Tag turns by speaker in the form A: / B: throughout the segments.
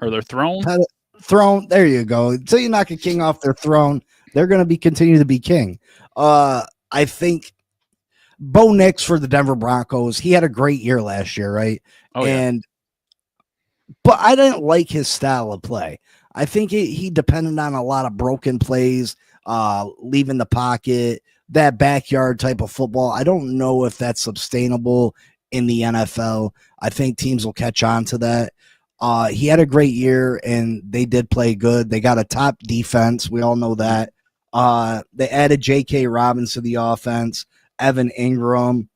A: Or their throne?
B: Throne. There you go. Until you knock a king off their throne, they're going to be continue to be king. I think Bo Nix for the Denver Broncos. He had a great year last year, right?
A: Oh, yeah.
B: But I didn't like his style of play. I think he depended on a lot of broken plays, leaving the pocket, that backyard type of football. I don't know if that's sustainable in the NFL. I think teams will catch on to that. He had a great year, and they did play good. They got a top defense. We all know that. They added J.K. Robbins to the offense, Evan Ingram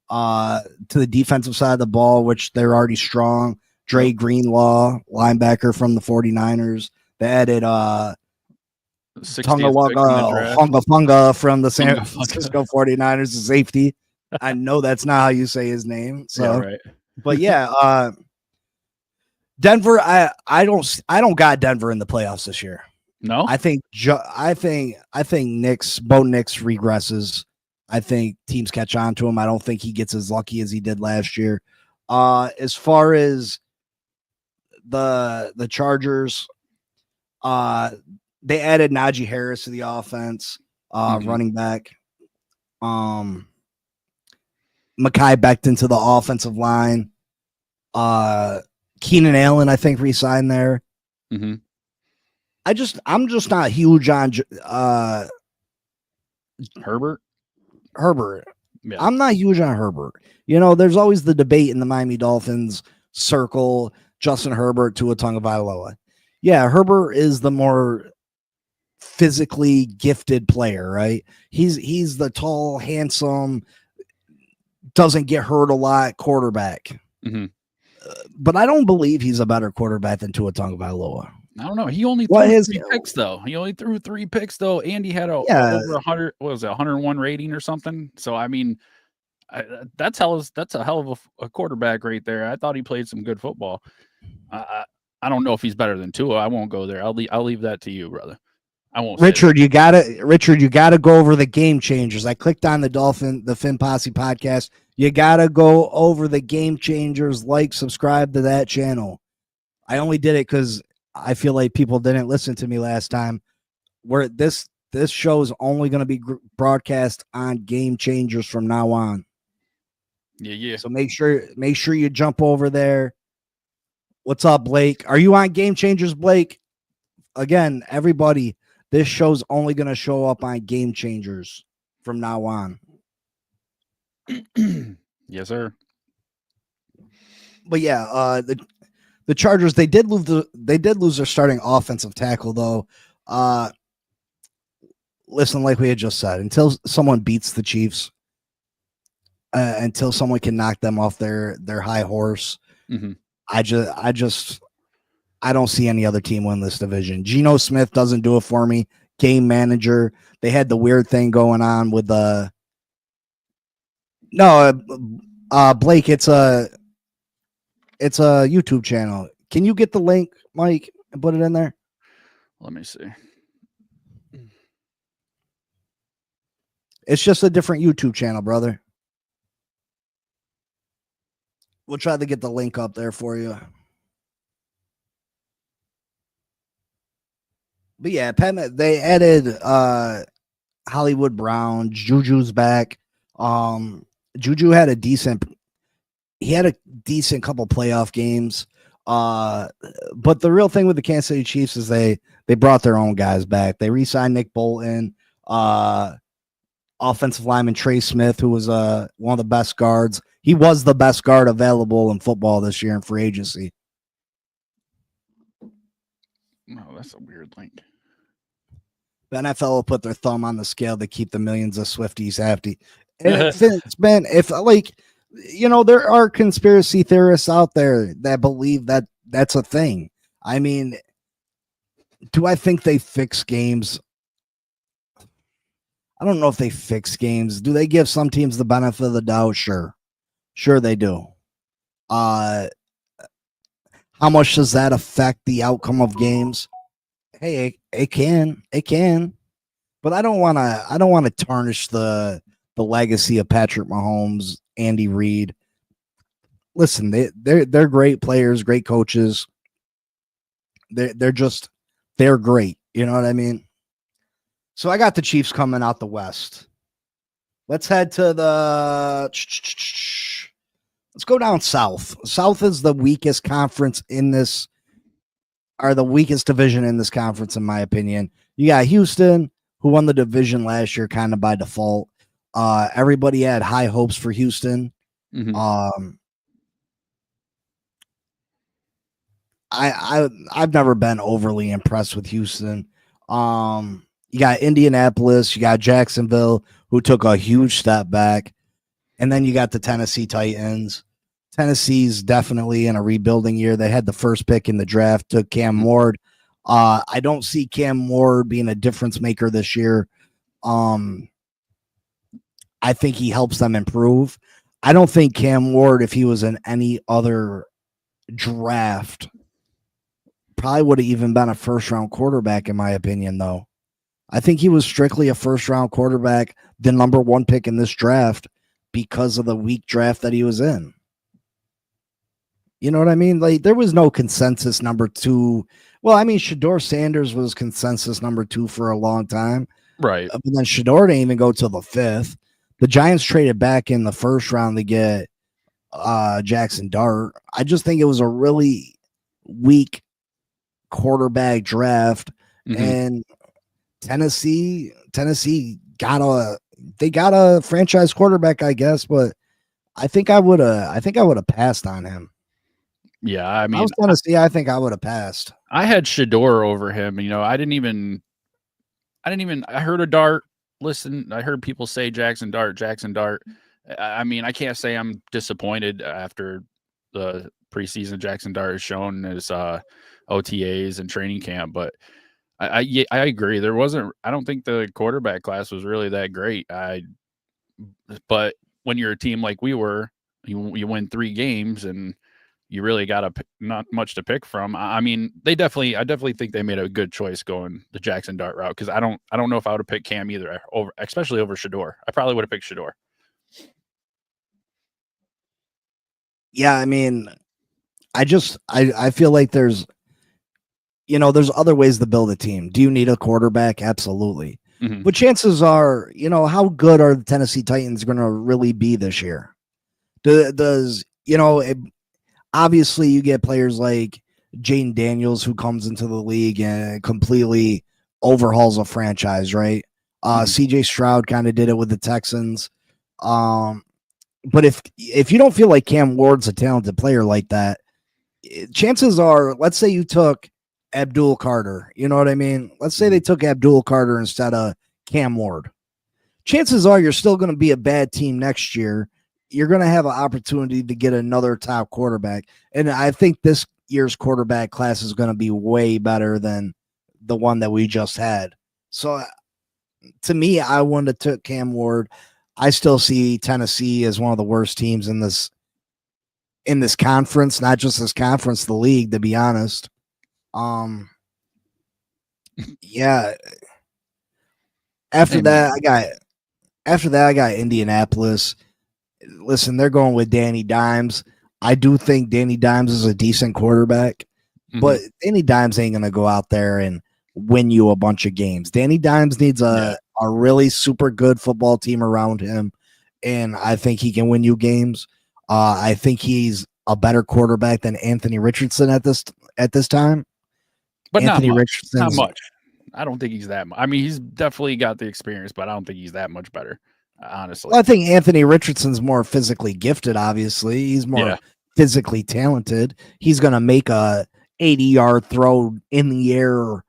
B: to the defensive side of the ball, which they're already strong. Dre Greenlaw, linebacker from the 49ers. They added Funga from the San Francisco 49ers, a safety. I know that's not how you say his name. So,
A: yeah, right.
B: But yeah, Denver. I don't got Denver in the playoffs this year.
A: No,
B: I think Bo Nix regresses. I think teams catch on to him. I don't think he gets as lucky as he did last year. As far as the Chargers, they added Najee Harris to the offense, running back. Mekhi Becton to the offensive line. Keenan Allen, I think, re-signed there.
A: Mm-hmm.
B: I'm just not huge on
A: Herbert.
B: Yeah. I'm not huge on Herbert. You know, there's always the debate in the Miami Dolphins circle, Justin Herbert to Tua Tagovailoa. Yeah, Herbert is the more physically gifted player, right? He's the tall, handsome, doesn't get hurt a lot quarterback.
A: Mm-hmm.
B: But I don't believe he's a better quarterback than Tua Tagovailoa.
A: I don't know. He only threw 3 picks, though. He only threw 3 picks, though. And he had over 100. What was it, 101 rating or something? So I mean, that's a hell of a quarterback right there. I thought he played some good football. I don't know if he's better than Tua. I won't go there. I'll leave that to you, brother. I won't.
B: Richard, you gotta go over the game changers. I clicked on the Finn Posse podcast. You gotta go over the game changers. Like, subscribe to that channel. I only did it because I feel like people didn't listen to me last time. Where this show is only going to be broadcast on Game Changers from now on.
A: Yeah.
B: So make sure you jump over there. What's up, Blake? Are you on Game Changers, Blake? Again, everybody, this show's only going to show up on Game Changers from now on.
A: Yes, sir.
B: But yeah, the Chargers, they did lose their starting offensive tackle, though. Listen, like we had just said, until someone beats the Chiefs, until someone can knock them off their high horse,
A: mm-hmm.
B: I don't see any other team win this division. Geno Smith doesn't do it for me. Game manager. They had the weird thing going on with Blake. It's a YouTube channel. Can you get the link, Mike, and put it in there?
A: Let me see.
B: It's just a different YouTube channel, brother. We'll try to get the link up there for you. But yeah, they added Hollywood Brown. Juju's back. Juju had a decent couple playoff games. But the real thing with the Kansas City Chiefs is they brought their own guys back. They re-signed Nick Bolton, offensive lineman Trey Smith, who was one of the best guards. He was the best guard available in football this year in free agency.
A: No, that's a weird link.
B: The NFL will put their thumb on the scale to keep the millions of Swifties happy. It's been, there are conspiracy theorists out there that believe that that's a thing. I mean, do I think they fix games? I don't know if they fix games. Do they give some teams the benefit of the doubt? Sure they do. How much does that affect the outcome of games? Hey, it can, but I don't want to tarnish the legacy of Patrick Mahomes, Andy Reid. Listen, they're great players, great coaches. They're great. You know what I mean? So I got the Chiefs coming out the West. Let's head to let's go down south. South is the weakest conference in this, or the weakest division in this conference, in my opinion. You got Houston, who won the division last year kind of by default. Everybody had high hopes for Houston. Mm-hmm. I've never been overly impressed with Houston. You got Indianapolis, you got Jacksonville, who took a huge step back, and then you got the Tennessee Titans. Tennessee's definitely in a rebuilding year. They had the first pick in the draft, took Cam Ward. I don't see Cam Ward being a difference maker this year. I think he helps them improve. I don't think Cam Ward, if he was in any other draft, probably would have even been a first-round quarterback, in my opinion, though. I think he was strictly a first-round quarterback, the number one pick in this draft, because of the weak draft that he was in. You know what I mean? Like, there was no consensus number two. Well, I mean, Shedeur Sanders was consensus number 2 for a long time.
A: Right.
B: But then Shedeur didn't even go till the 5th. The Giants traded back in the first round to get Jackson Dart. I just think it was a really weak quarterback draft. Mm-hmm. And Tennessee got a franchise quarterback, I guess, but I think I would have passed on him.
A: Yeah, I mean,
B: I was Tennessee. I think I would have passed.
A: I had Shedeur over him. You know, I heard a Dart. Listen, I heard people say Jackson Dart. I mean, I can't say I'm disappointed after the preseason Jackson Dart has shown his OTAs and training camp, but I agree. I don't think the quarterback class was really that great. But when you're a team like we were, you win 3 games and you really got not much to pick from. I mean, I definitely think they made a good choice going the Jackson Dart route, because I don't know if I would have picked Cam either, especially over Shedeur. I probably would have picked Shedeur.
B: Yeah, I mean, I feel like there's other ways to build a team. Do you need a quarterback? Absolutely. Mm-hmm. But chances are, how good are the Tennessee Titans going to really be this year? Obviously, you get players like Jaden Daniels, who comes into the league and completely overhauls a franchise, right? CJ Stroud kind of did it with the Texans. But if you don't feel like Cam Ward's a talented player like that, chances are, let's say you took Abdul Carter. You know what I mean? Let's say they took Abdul Carter instead of Cam Ward. Chances are you're still going to be a bad team next year. You're going to have an opportunity to get another top quarterback. And I think this year's quarterback class is going to be way better than the one that we just had. So to me, I wouldn't have took Cam Ward. I still see Tennessee as one of the worst teams in this conference, not just this conference, the league, to be honest. Yeah. After that, I got Indianapolis. Listen, they're going with Danny Dimes. I do think Danny Dimes is a decent quarterback, but Danny Dimes ain't going to go out there and win you a bunch of games. Danny Dimes needs a really super good football team around him, and I think he can win you games. I think he's a better quarterback than Anthony Richardson at this time.
A: But Anthony Richardson, not much. I don't think he's that much. I mean, he's definitely got the experience, but I don't think he's that much better, honestly.
B: Well, I think Anthony Richardson's more physically gifted, obviously. He's more physically talented. He's going to make a 80-yard throw in the air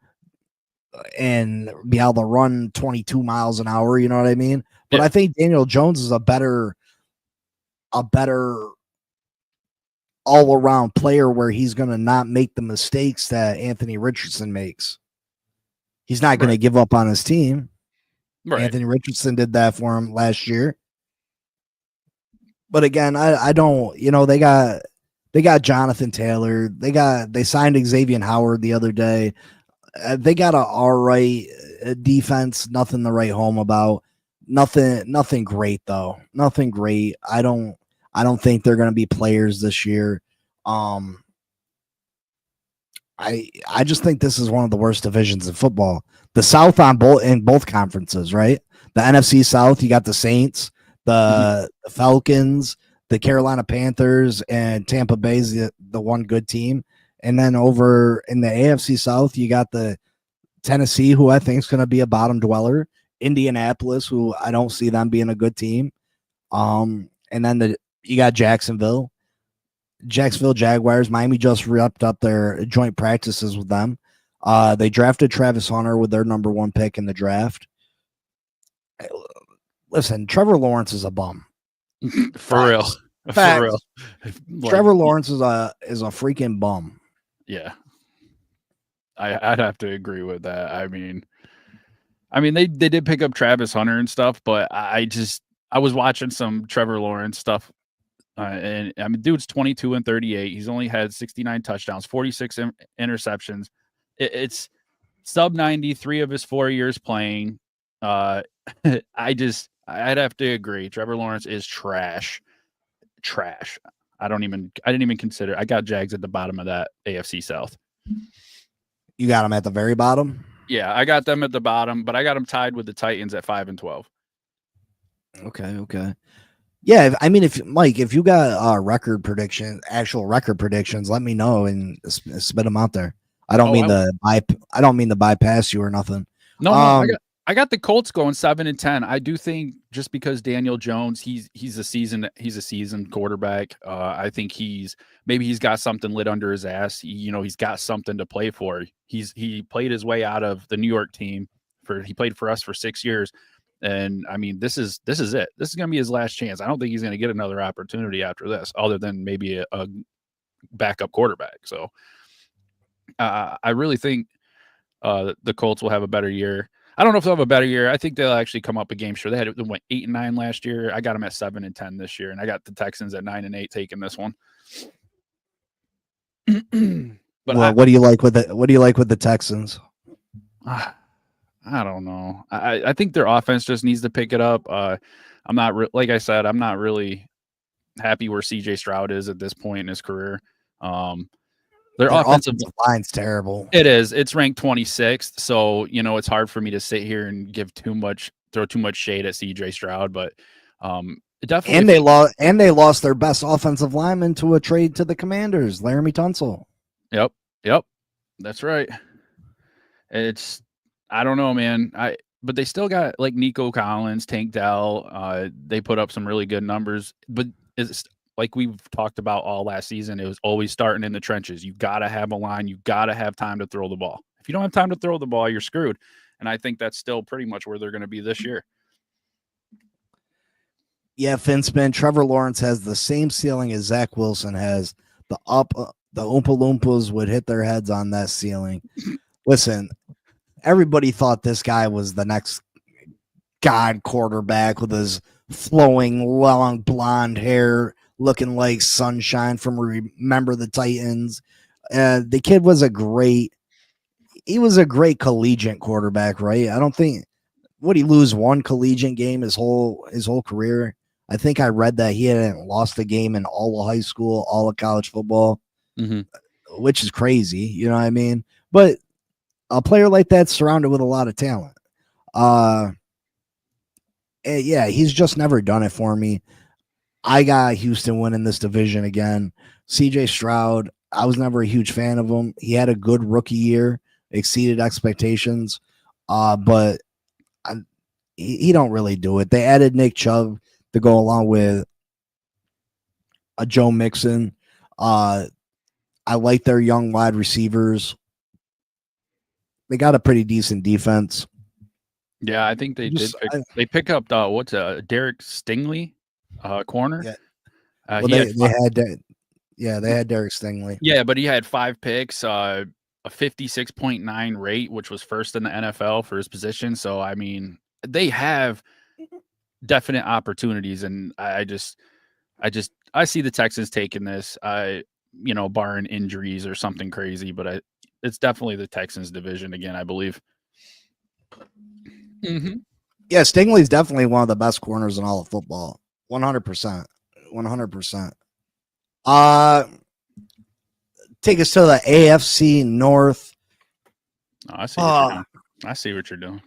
B: and be able to run 22 miles an hour, you know what I mean? But I think Daniel Jones is a better all-around player, where he's going to not make the mistakes that Anthony Richardson makes. He's not going to give up on his team. Right. Anthony Richardson did that for him last year. But again, I don't, they got Jonathan Taylor. They signed Xavier Howard the other day. They got a all right defense, nothing to write home about. Nothing great though. Nothing great. I don't think they're going to be players this year. I I just think this is one of the worst divisions in football. The South in both conferences, right? The NFC South, you got the Saints, the Falcons, the Carolina Panthers, and Tampa Bay's the one good team. And then over in the AFC South, you got the Tennessee, who I think is going to be a bottom dweller, Indianapolis, who I don't see them being a good team. And then you got Jacksonville Jaguars. Miami just wrapped up their joint practices with them. They drafted Travis Hunter with their number 1 pick in the draft. Listen, Trevor Lawrence is a bum.
A: For real. For real.
B: Trevor Lawrence is a freaking bum.
A: Yeah. I'd have to agree with that. I mean they did pick up Travis Hunter and stuff, but I was watching some Trevor Lawrence stuff. And I mean, dude's 22 and 38. He's only had 69 touchdowns, 46 interceptions. It's sub 90, 3 of his 4 years playing. I'd have to agree. Trevor Lawrence is trash. I didn't even consider. I got Jags at the bottom of that AFC South.
B: You got them at the very bottom?
A: Yeah, I got them at the bottom, but I got them tied with the Titans at 5-12.
B: Okay. Yeah, I mean, if you got actual record predictions, let me know and spit them out there. I don't mean to bypass you or nothing.
A: No, I got the Colts going 7-10. I do think just because Daniel Jones, he's a seasoned quarterback. I think he's got something lit under his ass. He's got something to play for. He played his way out of the New York team he played for us for 6 years. And I mean, this is it. This is going to be his last chance. I don't think he's going to get another opportunity after this, other than maybe a backup quarterback. So I really think the Colts will have a better year. I don't know if they'll have a better year. I think they'll actually come up a game. Sure, they went 8-9 last year. I got them at 7-10 this year, and I got the Texans at 9-8 taking this one.
B: But what do you like with it? What do you like with the Texans?
A: I don't know. I think their offense just needs to pick it up. I'm not like I said, I'm not really happy where CJ Stroud is at this point in his career. Their offensive
B: line's terrible.
A: It is. It's ranked 26th, so it's hard for me to sit here and throw too much shade at CJ Stroud, but it definitely.
B: And they lost their best offensive lineman to a trade to the Commanders, Laramie Tunsil.
A: Yep, that's right. I don't know, man. But they still got like Nico Collins, Tank Dell. They put up some really good numbers, but it's like we've talked about all last season. It was always starting in the trenches. You got to have a line. You got to have time to throw the ball. If you don't have time to throw the ball, you're screwed. And I think that's still pretty much where they're going to be this year.
B: Yeah, Finspin. Trevor Lawrence has the same ceiling as Zach Wilson has. The Oompa Loompas would hit their heads on that ceiling. Listen, everybody thought this guy was the next god quarterback with his flowing, long blonde hair, looking like sunshine from Remember the Titans. The kid was a great collegiate quarterback, right? I don't think would he lose one collegiate game his whole career. I think I read that he hadn't lost a game in all of high school, all of college football, which is crazy. You know what I mean? But a player like that's surrounded with a lot of talent. Yeah, he's just never done it for me. I got Houston winning this division again. CJ Stroud, I was never a huge fan of him. He had a good rookie year, exceeded expectations, but he don't really do it. They added Nick Chubb to go along with Joe Mixon. I like their young wide receivers. They got a pretty decent defense.
A: Yeah, I think they they pick up Derek Stingley, corner.
B: Yeah. They had Derek Stingley.
A: Yeah, but he had 5 picks, a 56.9 rate, which was first in the NFL for his position. So I mean, they have definite opportunities, and I see the Texans taking this. Barring injuries or something crazy, but it's definitely the Texans division again, I believe.
B: Mm-hmm. Yeah, Stingley's definitely one of the best corners in all of football. 100%. Take us to the AFC North.
A: Oh, I see what you're doing. I see what you're doing.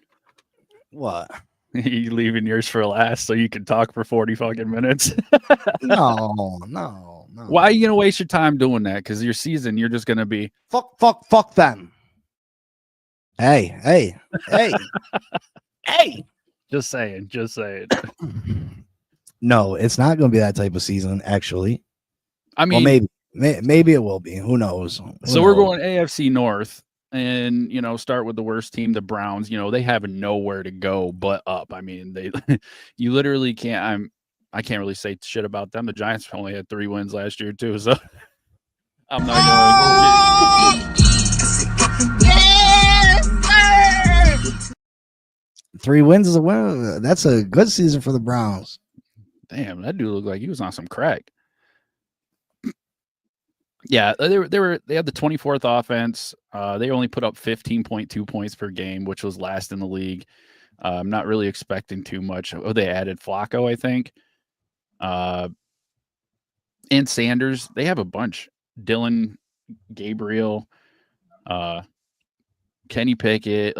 B: What?
A: You leaving yours for last so you can talk for 40 fucking minutes?
B: No.
A: Why are you gonna waste your time doing that? Because your season, you're just gonna be
B: fuck them. Hey.
A: Just saying.
B: No, it's not going to be that type of season. Actually,
A: I mean,
B: well, maybe it will be. Who knows?
A: We're going AFC North, and start with the worst team, the Browns. They have nowhere to go but up. I mean, you literally can't. I can't really say shit about them. The Giants only had 3 wins last year too, so I'm not going to.
B: 3 wins is a win. That's a good season for the Browns.
A: Damn, that dude looked like he was on some crack. Yeah, they had the 24th offense. They only put up 15.2 points per game, which was last in the league. I'm not really expecting too much. Oh, they added Flacco, I think. And Sanders. They have a bunch. Dylan, Gabriel, Kenny Pickett.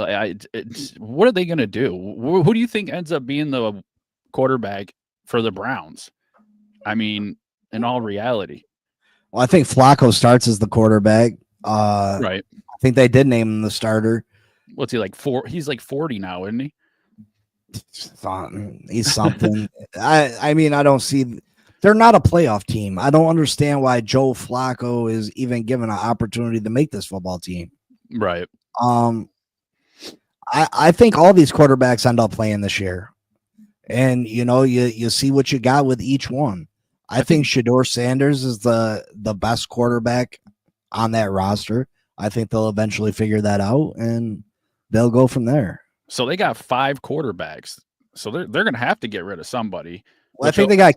A: What are they going to do? Who do you think ends up being the quarterback for the Browns? I mean, in all reality.
B: Well, I think Flacco starts as the quarterback.
A: Right.
B: I think they did name him the starter.
A: What's he like? He's like 40 now, isn't he?
B: He's something. I mean, I don't see. They're not a playoff team. I don't understand why Joe Flacco is even given an opportunity to make this football team.
A: Right.
B: I think all these quarterbacks end up playing this year, and you see what you got with each one. I think Shedeur Sanders is the best quarterback on that roster. I think they'll eventually figure that out, and they'll go from there.
A: So they got 5 quarterbacks. So they're going to have to get rid of somebody.
B: Well, I think they got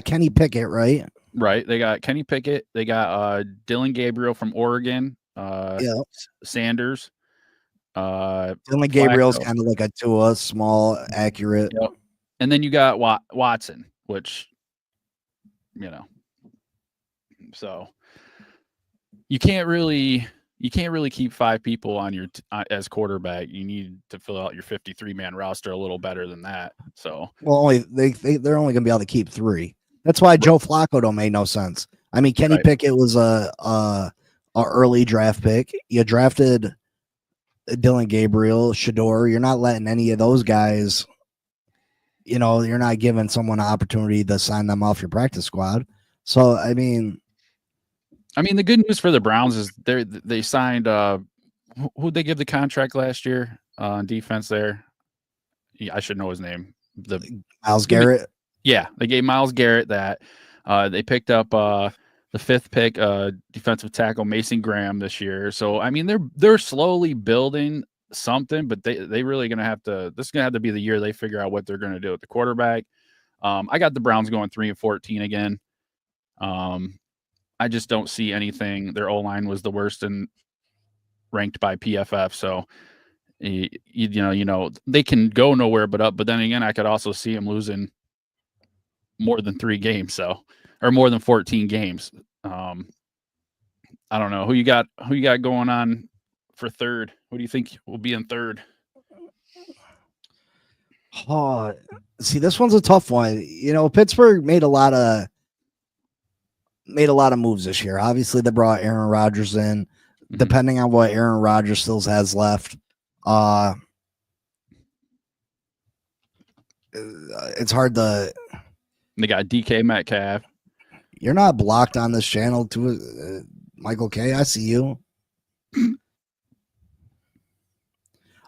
B: Kenny Pickett, right?
A: Right. They got Kenny Pickett. They got Dylan Gabriel from Oregon. Sanders.
B: Dylan Gabriel's kind of like a Tua, small, accurate.
A: Yep. And then you got Watson, which so you can't really keep 5 people on your as quarterback. You need to fill out your 53-man roster a little better than that. So
B: they're only going to be able to keep 3. That's why Joe Flacco don't make no sense. I mean, Kenny Pickett was a early draft pick. You drafted Dylan Gabriel, Shedeur. You're not letting any of those guys. You're not giving someone an opportunity to sign them off your practice squad. So I mean,
A: the good news for the Browns is they signed who'd they give the contract last year on defense there? Yeah, I should know his name.
B: Myles Garrett.
A: Yeah, they gave Myles Garrett that. They picked up the 5th pick defensive tackle Mason Graham this year. So I mean they're slowly building something, but they really gonna have to. This is gonna have to be the year they figure out what they're gonna do with the quarterback. I got the Browns going 3-14 again. I just don't see anything. Their O-line was the worst and ranked by PFF. So, they can go nowhere but up. But then again, I could also see them losing more than 3 games. Or more than 14 games. I don't know who you got going on for third. What do you think will be in third?
B: Oh, see, this one's a tough one. Pittsburgh made a lot of moves this year. Obviously, they brought Aaron Rodgers in. Mm-hmm. Depending on what Aaron Rodgers still has left, it's hard to.
A: They got DK Metcalf.
B: You're not blocked on this channel, to Michael K. I see you.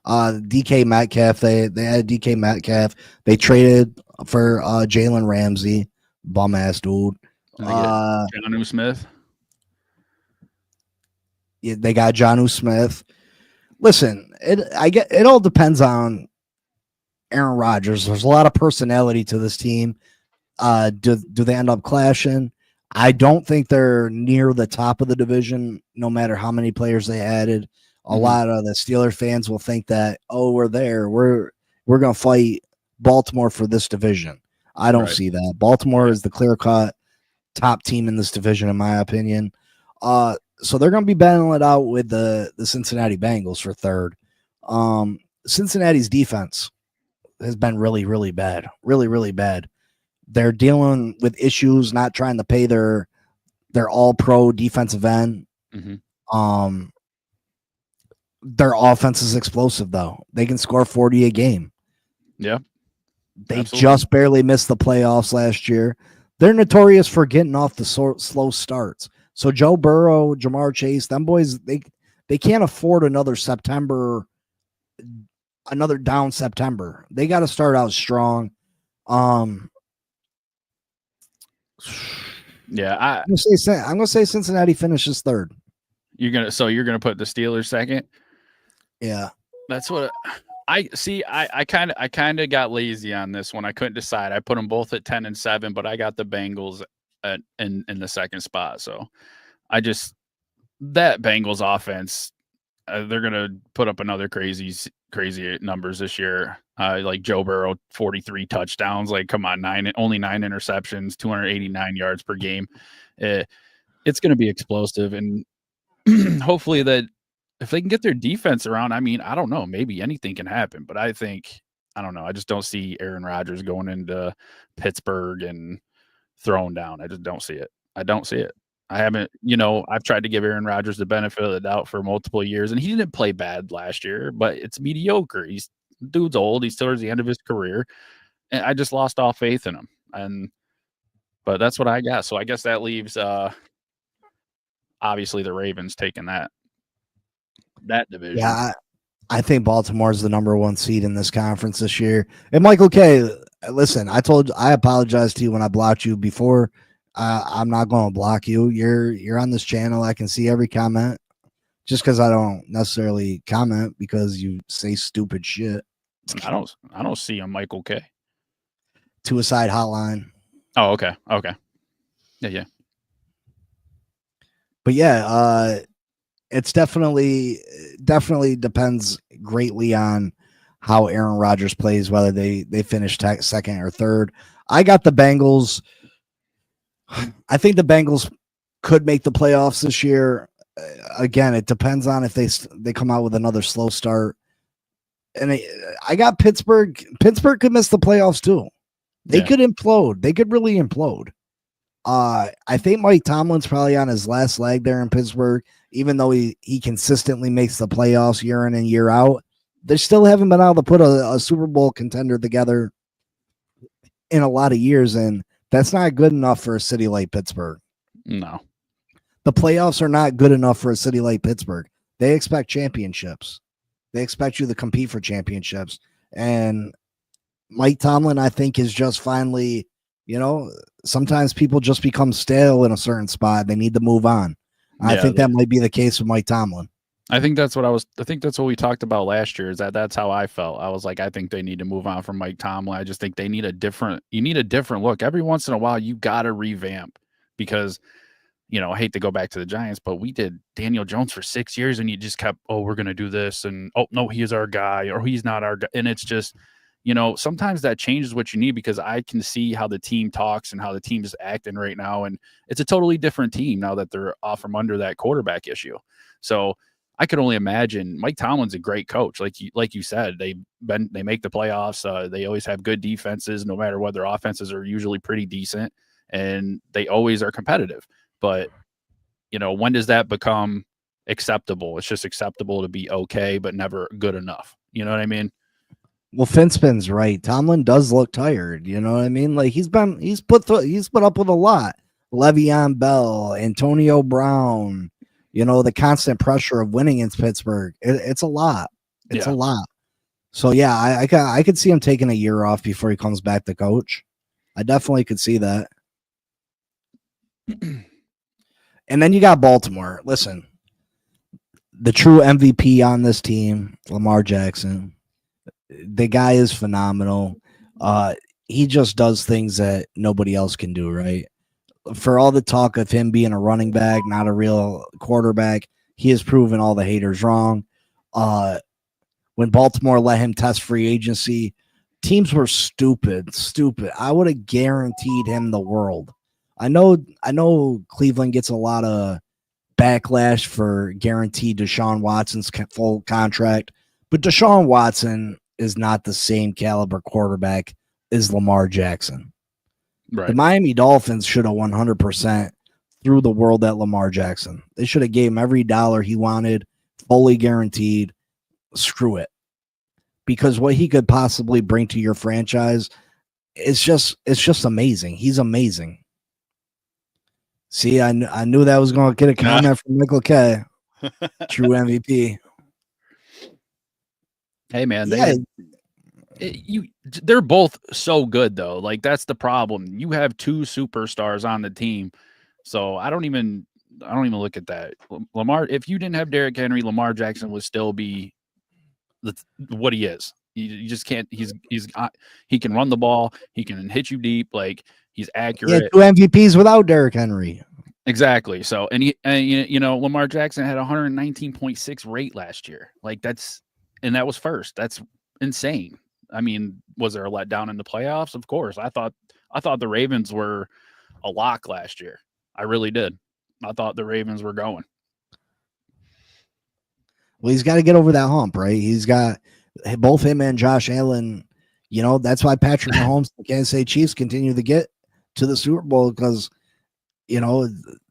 B: DK Metcalf. They had DK Metcalf. They traded for Jalen Ramsey, bum ass dude.
A: Jonnu Smith.
B: Yeah, they got Jonnu Smith. Listen, it all depends on Aaron Rodgers. There's a lot of personality to this team. Do they end up clashing? I don't think they're near the top of the division, no matter how many players they added. A lot of the Steeler fans will think that, we're there. We're gonna fight Baltimore for this division. I don't see that. Baltimore is the clear-cut top team in this division, in my opinion. So they're going to be battling it out with the Cincinnati Bengals for third. Cincinnati's defense has been really, really bad. Really, really bad. They're dealing with issues, not trying to pay their all-pro defensive end.
A: Mm-hmm.
B: Their offense is explosive, though. They can score 40 a game.
A: Yeah.
B: They Absolutely. Just barely missed the playoffs last year. They're notorious for getting off the slow starts. So Joe Burrow, Jamar Chase, them boys, they can't afford another down September. They got to start out strong.
A: Yeah,
B: I'm gonna say Cincinnati finishes third.
A: You're gonna put the Steelers second?
B: Yeah,
A: that's what I see. I kind of got lazy on this one. I couldn't decide. I put them both at 10 and 7, but I got the Bengals in the second spot. So that Bengals offense, they're gonna put up another crazy numbers this year. Like Joe Burrow, 43 touchdowns. Like, come on, only 9 interceptions, 289 yards per game. It's gonna be explosive, and hopefully that if they can get their defense around, I mean, I don't know, maybe anything can happen. But I don't know. I just don't see Aaron Rodgers going into Pittsburgh and throwing down. I just don't see it. I don't see it. I haven't, I've tried to give Aaron Rodgers the benefit of the doubt for multiple years, and he didn't play bad last year, but it's mediocre. Dude's old. He's towards the end of his career, and I just lost all faith in him. But that's what I got. So I guess that leaves, obviously, the Ravens taking that division.
B: Yeah, I think Baltimore is the number 1 seed in this conference this year. And Michael K, listen, I apologize to you when I blocked you before. I'm not going to block you. You're on this channel. I can see every comment. Just because I don't necessarily comment because you say stupid shit.
A: I don't see a Michael K.
B: Suicide Hotline.
A: Oh, okay. Yeah.
B: But yeah, it's definitely depends greatly on how Aaron Rodgers plays, whether they finish second or third. I got the Bengals. I think the Bengals could make the playoffs this year. Again, it depends on if they come out with another slow start. And I got Pittsburgh. Pittsburgh could miss the playoffs too. They could implode. They could really implode. I think Mike Tomlin's probably on his last leg there in Pittsburgh, even though he consistently makes the playoffs year in and year out. They still haven't been able to put a Super Bowl contender together in a lot of years, and that's not good enough for a city like Pittsburgh.
A: No.
B: The playoffs are not good enough for a city like Pittsburgh. They expect championships. They expect you to compete for championships. And Mike Tomlin, I think, is just finally, sometimes people just become stale in a certain spot. They need to move on. I think that might be the case with Mike Tomlin.
A: I think that's what we talked about last year, is that's how I felt. I was like, I think they need to move on from Mike Tomlin. I just think you need a different look. Every once in a while, you got to revamp because, I hate to go back to the Giants, but we did Daniel Jones for 6 years and you just kept, we're going to do this. And, no, he is our guy or he's not our guy. And it's just, sometimes that changes what you need, because I can see how the team talks and how the team is acting right now. And it's a totally different team now that they're off from under that quarterback issue. So I could only imagine. Mike Tomlin's a great coach. Like you said, they make the playoffs. They always have good defenses, no matter what. Their offenses are usually pretty decent and they always are competitive. But, when does that become acceptable? It's just acceptable to be okay, but never good enough. You know what I mean?
B: Well, Finspin's right. Tomlin does look tired. You know what I mean? Like he's put up with a lot. Le'Veon Bell, Antonio Brown, the constant pressure of winning in Pittsburgh. It's a lot. It's a lot. So yeah, I could see him taking a year off before he comes back to coach. I definitely could see that. And then you got Baltimore. Listen, the true MVP on this team, Lamar Jackson. The guy is phenomenal. He just does things that nobody else can do, right? For all the talk of him being a running back, not a real quarterback, he has proven all the haters wrong. When Baltimore let him test free agency, teams were stupid. I would have guaranteed him the world. I know Cleveland gets a lot of backlash for guaranteed Deshaun Watson's full contract, but Deshaun Watson is not the same caliber quarterback as Lamar Jackson.
A: Right.
B: The Miami Dolphins should have 100% threw the world at Lamar Jackson. They should have gave him every dollar he wanted, fully guaranteed. Screw it. Because what he could possibly bring to your franchise it's just amazing. He's amazing. See, I knew that was going to get a comment from Michael K. True MVP.
A: Hey man, they're both so good though. Like that's the problem. You have two superstars on the team, so I don't even look at that. Lamar, if you didn't have Derrick Henry, Lamar Jackson would still be what he is. You just can't. He can run the ball. He can hit you deep. Like he's accurate.
B: Yeah, 2 MVPs without Derrick Henry.
A: Exactly. So and Lamar Jackson had 119.6 rate last year. Like that was first. That's insane. I mean, was there a letdown in the playoffs? Of course. I thought the Ravens were a lock last year. I really did. I thought the Ravens were going.
B: Well, he's got to get over that hump, right? He's got both him and Josh Allen. You know, that's why Patrick Mahomes and the Kansas City Chiefs continue to get to the Super Bowl because,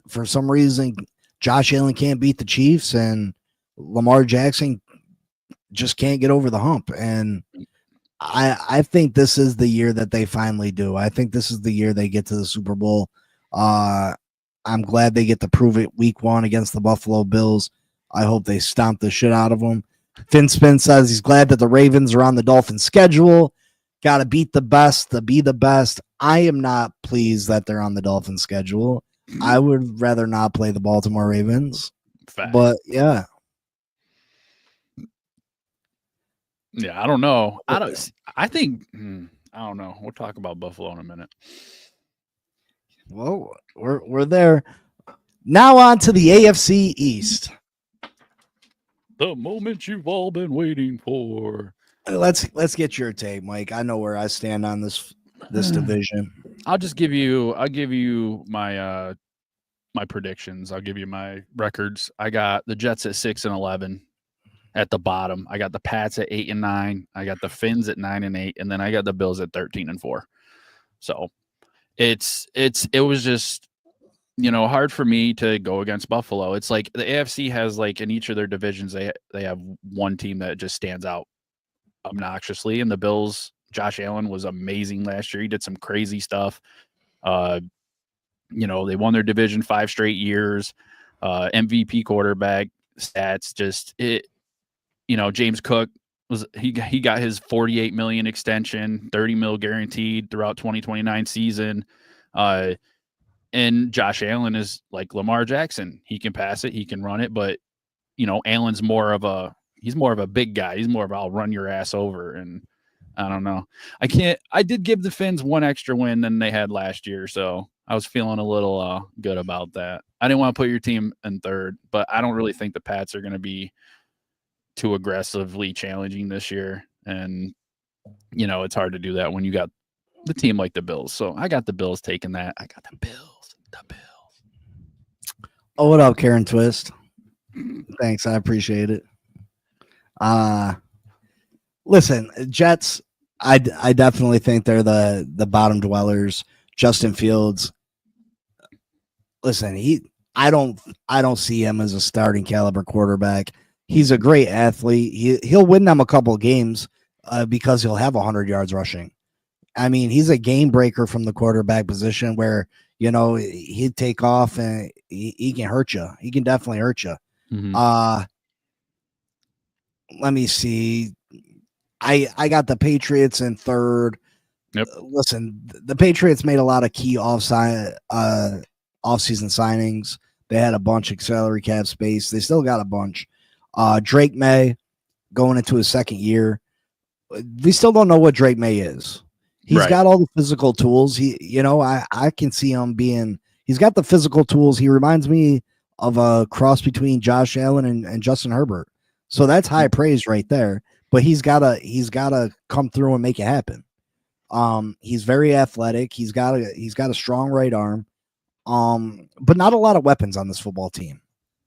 B: for some reason, Josh Allen can't beat the Chiefs and Lamar Jackson just can't get over the hump. And I think this is the year that they finally do. I think this is the year they get to the Super Bowl. I'm glad they get to prove it week 1 against the Buffalo Bills. I hope they stomp the shit out of them. Finspin says he's glad that the Ravens are on the Dolphins schedule. Got to beat the best to be the best. I am not pleased that they're on the Dolphins schedule. I would rather not play the Baltimore Ravens.
A: Fact.
B: But yeah.
A: Yeah, I don't know. I don't know. We'll talk about Buffalo in a minute.
B: Well, we're there. Now on to the AFC East.
A: The moment you've all been waiting for.
B: Let's get your take, Mike. I know where I stand on this division.
A: I'll give you my my predictions. I'll give you my records. I got the Jets at 6-11 at the bottom. I got the Pats at 8-9. I got the Finns at 9-8, and then I got the Bills at 13-4. So it was just hard for me to go against Buffalo. It's like the AFC has like in each of their divisions, they have one team that just stands out obnoxiously. And the Bills, Josh Allen was amazing last year. He did some crazy stuff. They won their division 5 straight years. MVP quarterback stats, James Cook he got his $48 million extension, $30 million guaranteed throughout 2029 season. And Josh Allen is like Lamar Jackson. He can pass it, he can run it, but Allen's he's more of a big guy. He's more of I'll run your ass over. And I don't know. I did give the Finns one extra win than they had last year, so I was feeling a little good about that. I didn't want to put your team in third, but I don't really think the Pats are going to be too aggressively challenging this year. And it's hard to do that when you got the team like the Bills. So I got the Bills taking that. I got the Bills.
B: Oh, what up, Karen Twist? Thanks, I appreciate it. Listen, Jets, I definitely think they're the bottom dwellers. Justin Fields, listen, I don't see him as a starting caliber quarterback. He's a great athlete. He'll win them a couple of games because he'll have 100 yards rushing. I mean, he's a game breaker from the quarterback position where, he'd take off and he can hurt you. He can definitely hurt you. Mm-hmm. Let me see. I got the Patriots in third.
A: Yep.
B: Listen, the Patriots made a lot of key off-season signings. They had a bunch of salary cap space. They still got a bunch. Drake May going into his second year. We still don't know what Drake May is. He's got all the physical tools. I can see him he's got the physical tools. He reminds me of a cross between Josh Allen and Justin Herbert. So that's high praise right there. But he's gotta come through and make it happen. He's very athletic. He's got a strong right arm. But not a lot of weapons on this football team.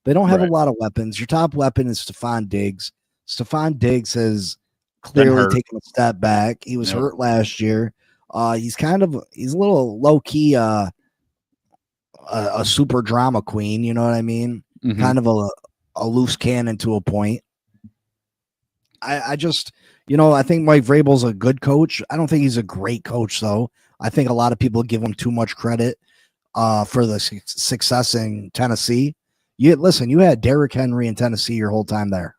B: They don't have a lot of weapons. Your top weapon is Stephon Diggs. Stephon Diggs has clearly taken a step back. He was hurt last year. He's a little low key, a super drama queen. You know what I mean? Mm-hmm. Kind of a loose cannon to a point. I just, I think Mike Vrabel's a good coach. I don't think he's a great coach, though. I think a lot of people give him too much credit for the success in Tennessee. You had Derrick Henry in Tennessee your whole time there.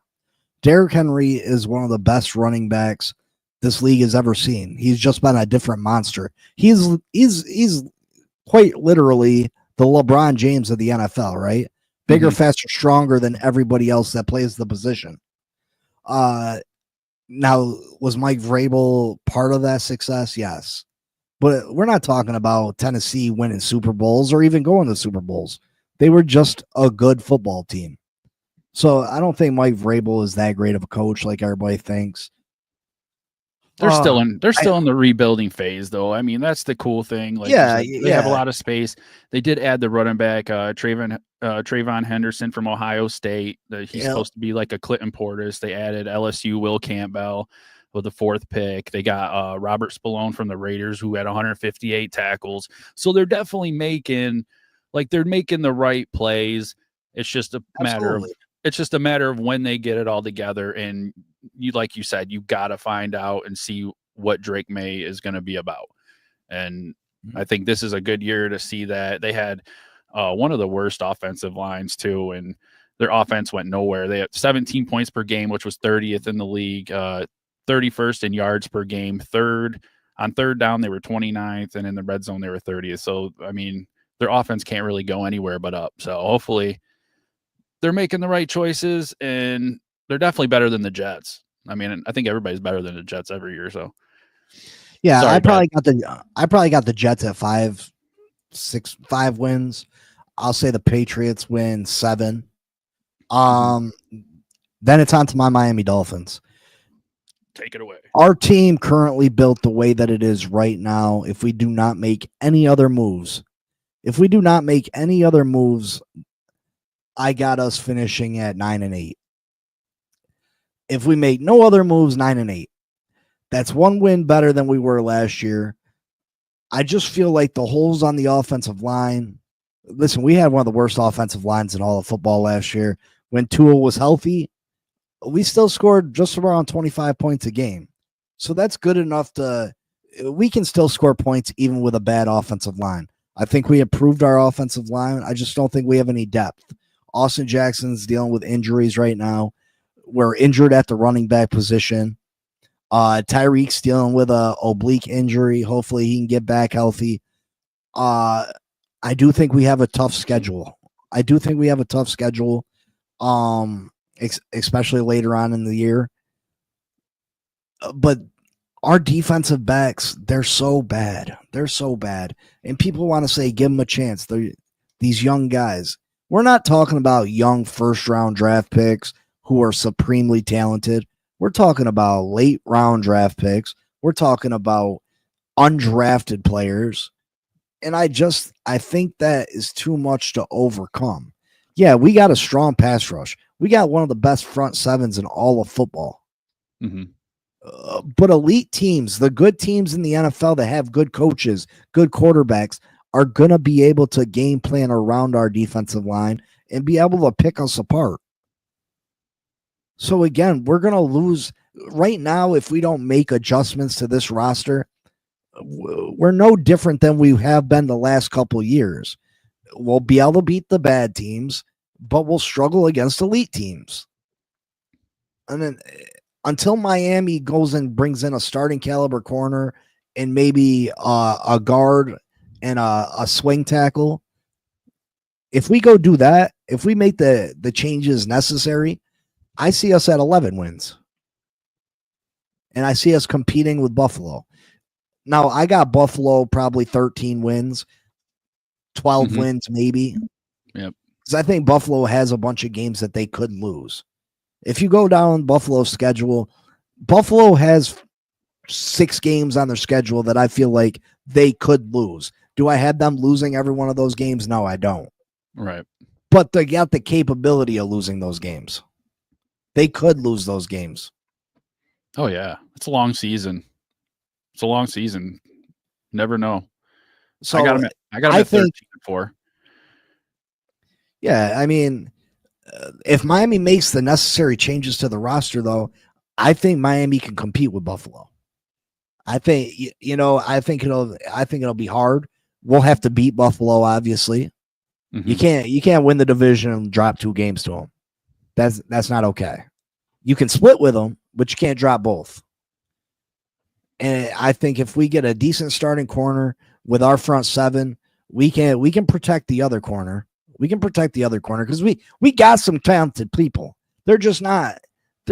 B: Derrick Henry is one of the best running backs this league has ever seen. He's just been a different monster. He's quite literally the LeBron James of the NFL, right? Bigger, faster, stronger than everybody else that plays the position. Now, was Mike Vrabel part of that success? Yes. But we're not talking about Tennessee winning Super Bowls or even going to Super Bowls. They were just a good football team. So I don't think Mike Vrabel is that great of a coach like everybody thinks.
A: They're still in the rebuilding phase, though. I mean, that's the cool thing. Like, they have a lot of space. They did add the running back, Trayvon Henderson from Ohio State. He's supposed to be like a Clinton Portis. They added LSU Will Campbell with the 4th pick. They got Robert Spallone from the Raiders, who had 158 tackles. So they're definitely making the right plays. It's just a matter of when they get it all together. And like you said, you got to find out and see what Drake May is going to be about. And I think this is a good year to see that. They had one of the worst offensive lines too, and their offense went nowhere. They had 17 points per game, which was 30th in the league, 31st in yards per game, on third down, they were 29th, and in the red zone, they were 30th. So, I mean, their offense can't really go anywhere but up. So hopefully they're making the right choices, and they're definitely better than the Jets. I mean, I think everybody's better than the Jets every year. So,
B: yeah, I probably got the Jets at 5 wins. I'll say the Patriots win 7. Then it's on to my Miami Dolphins.
A: Take it away.
B: Our team currently built the way that it is right now. If we do not make any other moves, I got us finishing at 9-8. If we make no other moves, 9-8. That's 1 win better than we were last year. I just feel like the holes on the offensive line. Listen, we had one of the worst offensive lines in all of football last year. When Tua was healthy, we still scored just around 25 points a game. So that's good enough we can still score points even with a bad offensive line. I think we improved our offensive line. I just don't think we have any depth. Austin Jackson's dealing with injuries right now. We're injured at the running back position. Tyreek's dealing with a oblique injury. Hopefully he can get back healthy. I do think we have a tough schedule. Especially later on in the year. But our defensive backs, they're so bad. And people want to say, give them a chance. These young guys. We're not talking about young first-round draft picks who are supremely talented. We're talking about late-round draft picks. We're talking about undrafted players. And I think that is too much to overcome. Yeah, we got a strong pass rush. We got one of the best front sevens in all of football.
A: Mm-hmm.
B: But elite teams, the good teams in the NFL that have good coaches, good quarterbacks, are going to be able to game plan around our defensive line and be able to pick us apart. So again, we're going to lose right now if we don't make adjustments to this roster. We're no different than we have been the last couple of years. We'll be able to beat the bad teams, but we'll struggle against elite teams. And then until Miami goes and brings in a starting caliber corner and maybe a guard and a swing tackle, if we go do that, if we make the changes necessary, I see us at 11 wins. And I see us competing with Buffalo. Now, I got Buffalo probably 13 wins, 12 wins maybe.
A: Yep.
B: Because I think Buffalo has a bunch of games that they could lose. If you go down Buffalo's schedule, Buffalo has 6 games on their schedule that I feel like they could lose. Do I have them losing every one of those games? No, I don't.
A: Right.
B: but they got the capability of losing those games. They could lose those games.
A: Oh yeah, it's a long season. It's a long season. Never know.
B: So
A: I got him at 13-4.
B: Yeah, I mean, if Miami makes the necessary changes to the roster, though, I think Miami can compete with Buffalo. I think I think it'll be hard. We'll have to beat Buffalo, obviously. Mm-hmm. You can't win the division and drop 2 games to them. That's not okay. You can split with them, but you can't drop both. And I think if we get a decent starting corner with our front 7, we can protect the other corner. We can protect the other corner because we got some talented people. They're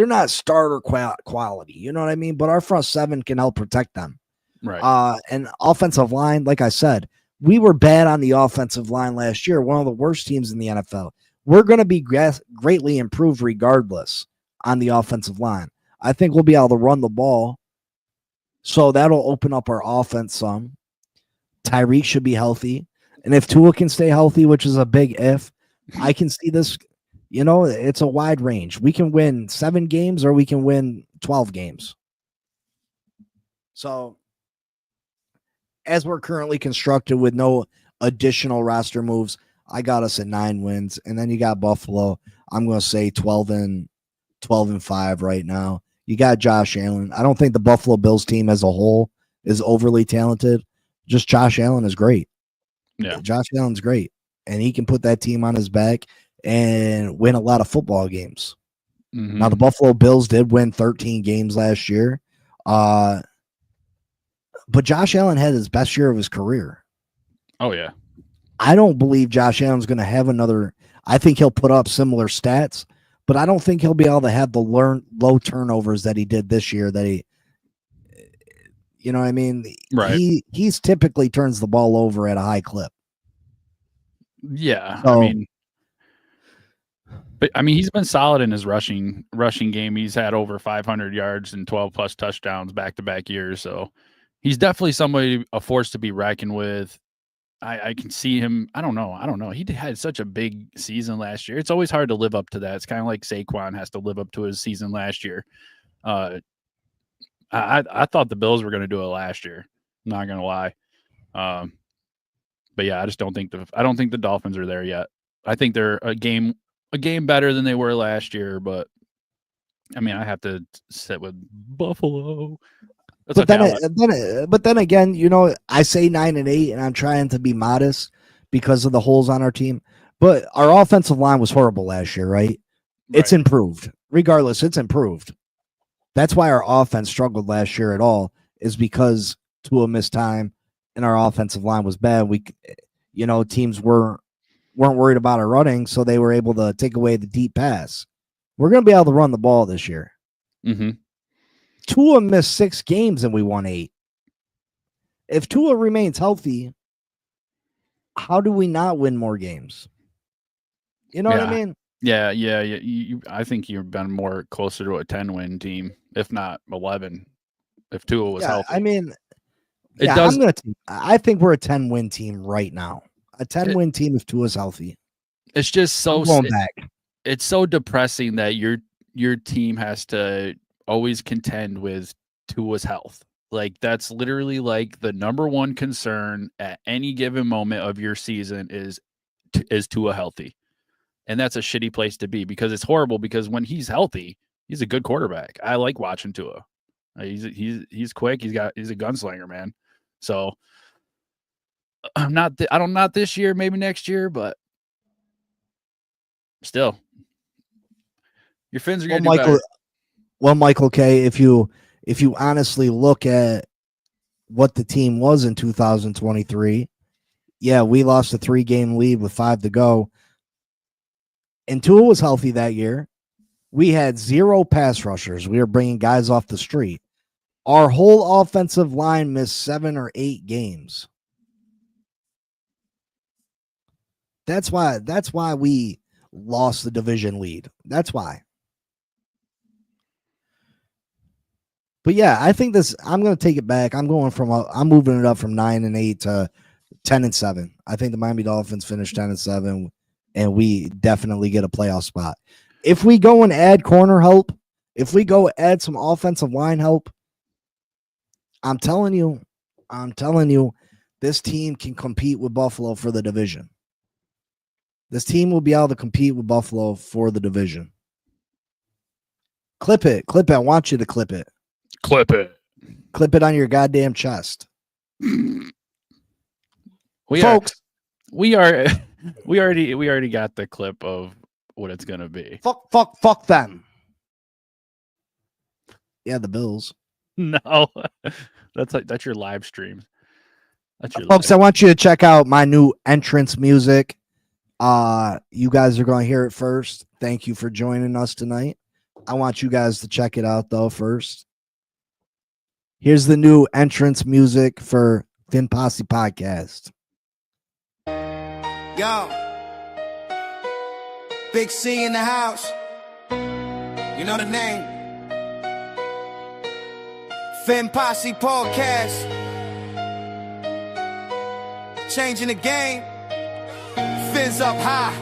B: not starter quality. You know what I mean? But our front 7 can help protect them.
A: Right.
B: And offensive line, like I said, we were bad on the offensive line last year. One of the worst teams in the NFL. We're going to be greatly improved regardless on the offensive line. I think we'll be able to run the ball. So that'll open up our offense some. Tyreek should be healthy. And if Tua can stay healthy, which is a big if, I can see this, it's a wide range. We can win 7 games or we can win 12 games. So as we're currently constructed with no additional roster moves, I got us at 9 wins. And then you got Buffalo. I'm going to say 12-5 right now. You got Josh Allen. I don't think the Buffalo Bills team as a whole is overly talented. Just Josh Allen is great.
A: Yeah.
B: Josh Allen's great. And he can put that team on his back and win a lot of football games. Mm-hmm. Now, the Buffalo Bills did win 13 games last year. But Josh Allen had his best year of his career.
A: Oh, yeah.
B: I don't believe Josh Allen's going to have another. I think he'll put up similar stats, but I don't think he'll be able to have the low turnovers that he did this year. That you know what I mean?
A: Right.
B: He's typically turns the ball over at a high clip.
A: Yeah. So, he's been solid in his rushing game. He's had over 500 yards and 12 plus touchdowns back-to-back years. So he's definitely somebody, a force to be reckoned with. I can see him. I don't know. He had such a big season last year. It's always hard to live up to that. It's kind of like Saquon has to live up to his season last year. I thought the Bills were going to do it last year. I'm not going to lie. But yeah, I just don't think the Dolphins are there yet. I think they're a game better than they were last year, but I have to sit with Buffalo.
B: But then again, I say 9-8, and I'm trying to be modest because of the holes on our team. But our offensive line was horrible last year, right? It's improved. Regardless, it's improved. That's why our offense struggled last year at all, is because Tua missed time and our offensive line was bad. Teams weren't worried about our running, so they were able to take away the deep pass. We're going to be able to run the ball this year.
A: Mm-hmm.
B: Tua missed 6 games and we won 8. If Tua remains healthy, how do we not win more games? You know what I mean?
A: Yeah. I think you've been more closer to a 10-win team, if not 11, if Tua was healthy.
B: I think we're a 10-win team right now. A 10-win team if Tua's healthy.
A: It's just so back. It's so depressing that your team has to always contend with Tua's health. Like, that's literally like the number one concern at any given moment of your season is Tua healthy. And that's a shitty place to be, because it's horrible, because when he's healthy, he's a good quarterback. I like watching Tua. He's quick. He's a gunslinger, man. So not this year, maybe next year, but still, your Finns are going to do better.
B: Well, Michael K., if you honestly look at what the team was in 2023, yeah, we lost a 3-game lead with 5 to go. And Tua was healthy that year. We had 0 pass rushers. We were bringing guys off the street. Our whole offensive line missed 7 or 8 games. That's why we lost the division lead. That's why. But yeah, I think I'm going to take it back. I'm moving it up from 9-8 to 10-7. I think the Miami Dolphins finished 10-7. and we definitely get a playoff spot. If we go and add corner help, if we go add some offensive line help, I'm telling you, this team can compete with Buffalo for the division. This team will be able to compete with Buffalo for the division. Clip it. I want you to clip it.
A: Clip it
B: on your goddamn chest.
A: We already got the clip of what it's gonna be.
B: Fuck them. Yeah, the Bills.
A: No, that's your live stream.
B: Folks, I want you to check out my new entrance music. You guys are going to hear it first. Thank you for joining us tonight. I want you guys to check it out though first. Here's the new entrance music for Fin Posse Podcast.
C: Yo, Big C in the house. You know the name. Fin Posse Podcast. Changing the game. Fins up high.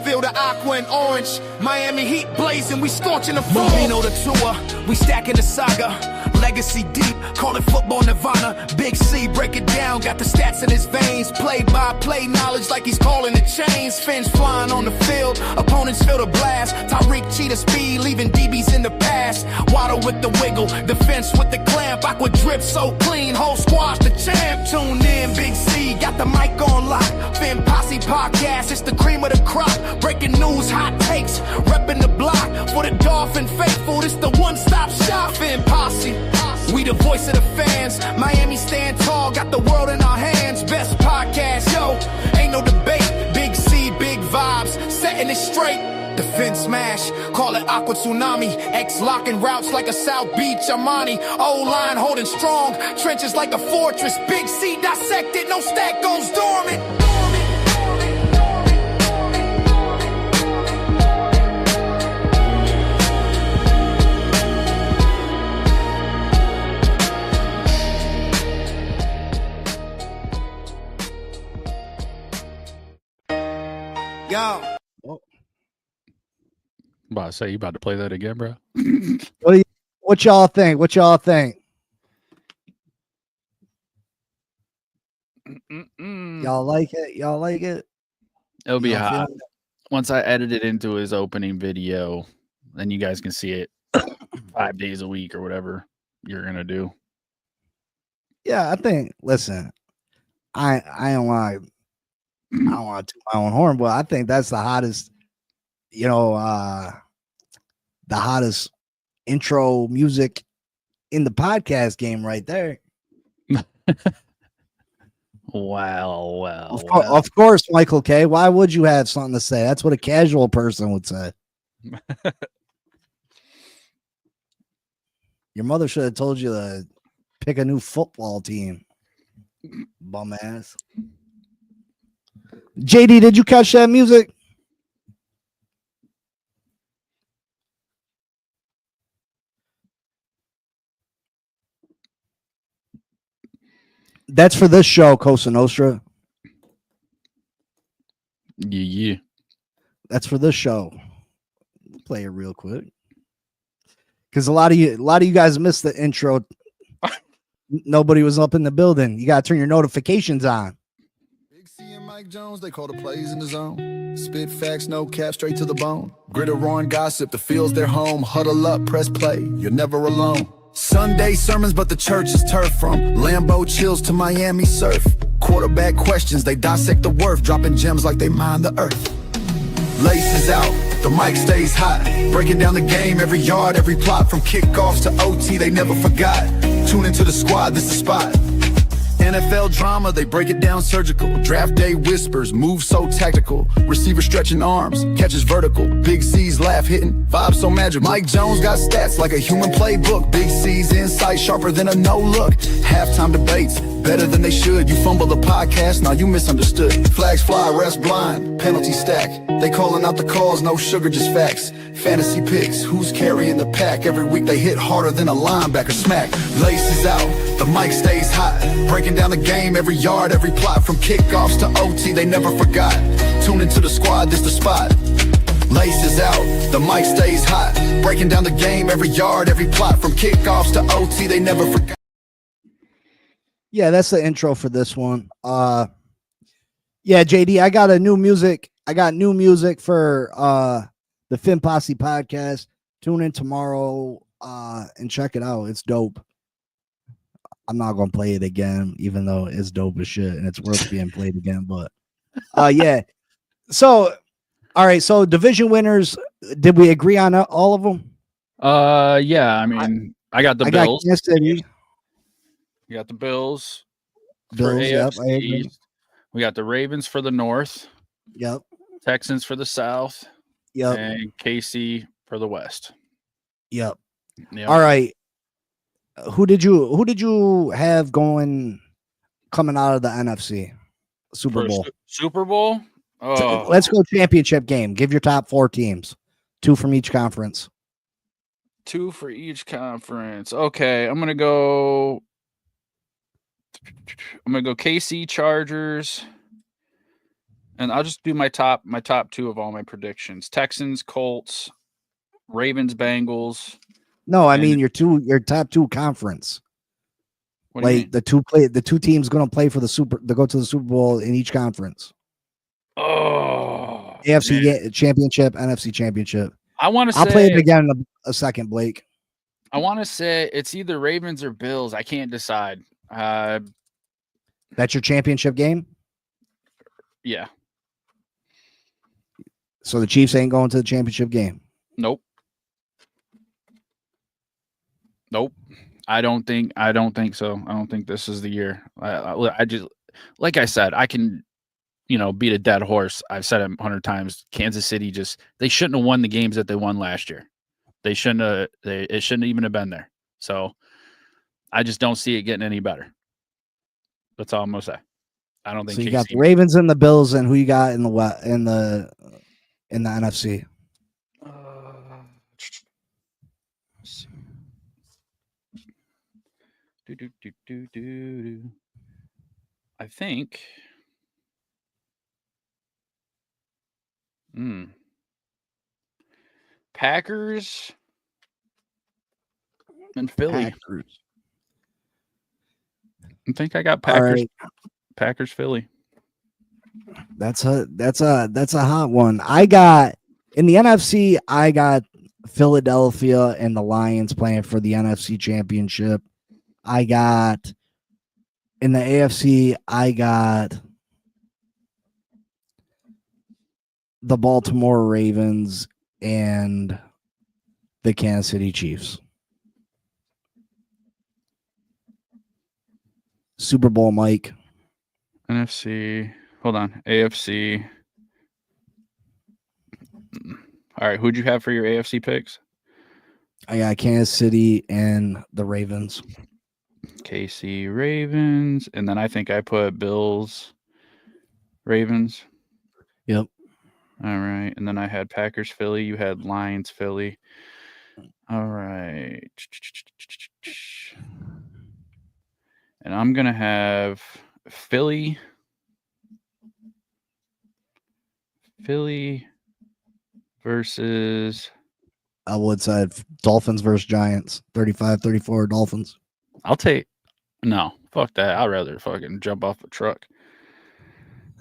C: Feel the aqua and orange. Miami Heat blazing. We scorching the floor. Movino the tour. We stacking the saga. Legacy deep, call it football nirvana. Big C, break it down, got the stats in his veins. Play-by-play knowledge like he's calling the chains. Fins flying on the field, opponents feel the blast. Tyreek cheetah speed, leaving DBs in the past. Waddle with the wiggle, defense with the clamp. Aqua drip so clean, whole squash the champ. Tune in, Big C, got the mic on lock. Fin Posse Podcast, it's the cream of the crop. Breaking news, hot takes, repping the block. For the Dolphin faithful, it's the one-stop shop. Fin Posse. We the voice of the fans. Miami stand tall, got the world in our hands. Best podcast, yo, ain't no debate. Big C, big vibes, setting it straight. Defense smash, call it Aqua Tsunami. X locking routes like a South Beach Armani. O-line holding strong, trenches like a fortress. Big C dissected, no stack goes dormant. Yo.
A: About to say, you about to play that again, bro?
B: What y'all think? Y'all like it?
A: It'll be hot. Once I edit it into his opening video, then you guys can see it 5 days a week or whatever you're gonna do.
B: Yeah, I think. Listen, I don't want to toot my own horn, but I think that's the hottest, the hottest intro music in the podcast game right there.
A: Well.
B: Of course, Michael K. Why would you have something to say? That's what a casual person would say. Your mother should have told you to pick a new football team. Bum ass. JD, did you catch that music? That's for this show, Cosa Nostra.
A: Yeah.
B: That's for this show. Play it real quick. Because a lot of you guys missed the intro. Nobody was up in the building. You gotta turn your notifications on.
D: Mike Jones, they call the plays in the zone. Spit facts, no cap, straight to the bone. Gritter, roaring gossip, the field's their home. Huddle up, press play, you're never alone. Sunday sermons, but the church is turf. From Lambeau chills to Miami surf. Quarterback questions, they dissect the worth. Dropping gems like they mine the earth. Laces out, the mic stays hot. Breaking down the game, every yard, every plot. From kickoffs to OT, they never forgot. Tune into the squad, this the spot. NFL drama, they break it down surgical. Draft day whispers, moves so tactical. Receiver stretching arms, catches vertical. Big C's laugh hitting, vibes so magical. Mike Jones got stats like a human playbook. Big C's insight sharper than a no look. Halftime debates, better than they should. You fumble the podcast, now you misunderstood. Flags fly, refs blind, penalty stack. They calling out the calls, no sugar, just facts. Fantasy picks, who's carrying the pack? Every week they hit harder than a linebacker smack. Laces out, the mic stays hot. Breaking down the game, every yard, every plot. From kickoffs to OT, they never forgot. Tune into the squad, this the spot. Laces out, the mic stays hot. Breaking down the game, every yard, every plot. From kickoffs to OT, they never forgot.
B: Yeah, that's the intro for this one. Yeah, JD, I got new music for the Fin Posse podcast. Tune in tomorrow and check it out. It's dope. I'm not gonna play it again, even though it's dope as shit and it's worth being played again. But yeah. So all right, so division winners, did we agree on all of them?
A: Yeah, I mean, I got the Bills. You got the Bills for AFC East. We got the Ravens for the North.
B: Yep.
A: Texans for the South.
B: Yep.
A: And KC for the West.
B: Yep. All right. Who did you have coming out of the NFC Super Bowl?
A: Super Bowl? Oh.
B: Let's go championship game. Give your top 4 teams. 2 from each conference.
A: 2 for each conference. Okay, I'm gonna go KC Chargers. And I'll just do my top 2 of all my predictions. Texans, Colts, Ravens, Bengals.
B: No, I mean your top 2 conference. Like the 2 teams going to play for to go to the Super Bowl in each conference.
A: Oh,
B: AFC championship, NFC championship.
A: I'll
B: play it again in a second, Blake.
A: I want to say it's either Ravens or Bills. I can't decide.
B: That's your championship game?
A: Yeah.
B: So the Chiefs ain't going to the championship game?
A: Nope. I don't think so. I don't think this is the year. I just, like I said, I can, beat a dead horse. I've said it 100 times. Kansas City they shouldn't have won the games that they won last year. They shouldn't have. It shouldn't even have been there. So I just don't see it getting any better. That's all I'm gonna say. I don't think.
B: So you got the Ravens and the Bills, and who you got in the NFC?
A: I think. Packers and Philly. I think I got Packers. Right. Packers, Philly.
B: That's a hot one. I got in the NFC. I got Philadelphia and the Lions playing for the NFC Championship. I got in the AFC. I got the Baltimore Ravens and the Kansas City Chiefs. Super Bowl, Mike.
A: NFC. Hold on. AFC. All right. Who'd you have for your AFC picks?
B: I got Kansas City and the Ravens.
A: KC Ravens. And then I think I put Bills Ravens.
B: Yep.
A: All right. And then I had Packers Philly. You had Lions Philly. All right. And I'm going to have Philly versus
B: Elwood side. Dolphins versus Giants. 35-34 Dolphins.
A: No, fuck that. I'd rather fucking jump off a truck.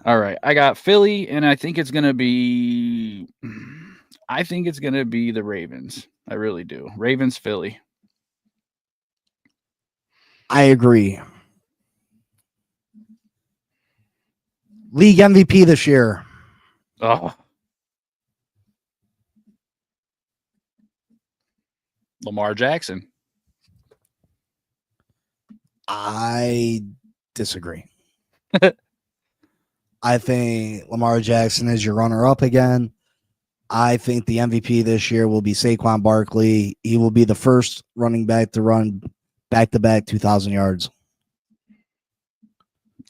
A: All right. I got Philly, and I think it's going to be the Ravens. I really do. Ravens, Philly.
B: I agree. League MVP this year.
A: Oh. Lamar Jackson.
B: I disagree. I think Lamar Jackson is your runner-up again. I think the MVP this year will be Saquon Barkley. He will be the first running back to run back-to-back 2,000 yards.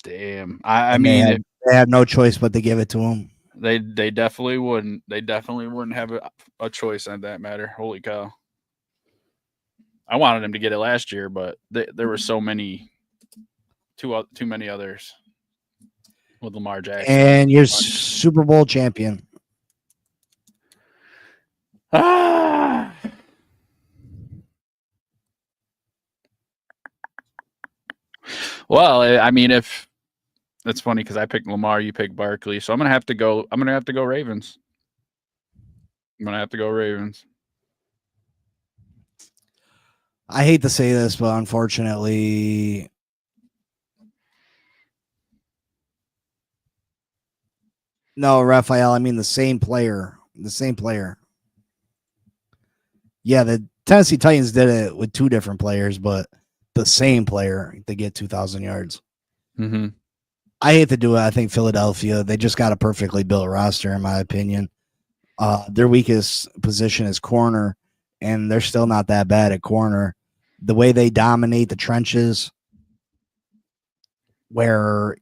A: Damn. I mean,
B: they had no choice but to give it to him.
A: They definitely wouldn't. They definitely wouldn't have a choice on that matter. Holy cow! I wanted him to get it last year, but there were so many, too many others with Lamar Jackson.
B: And you're Super Bowl champion.
A: Ah. Well, I mean, if that's funny because I picked Lamar, you picked Barkley, so I'm gonna have to go. I'm gonna have to go Ravens.
B: I hate to say this, but unfortunately, no, Raphael. I mean the same player. Yeah, the Tennessee Titans did it with two different players, but the same player to get 2,000 yards.
A: Mm-hmm.
B: I hate to do it. I think Philadelphia, they just got a perfectly built roster, in my opinion. Their weakest position is corner, and they're still not that bad at corner. The way they dominate the trenches, where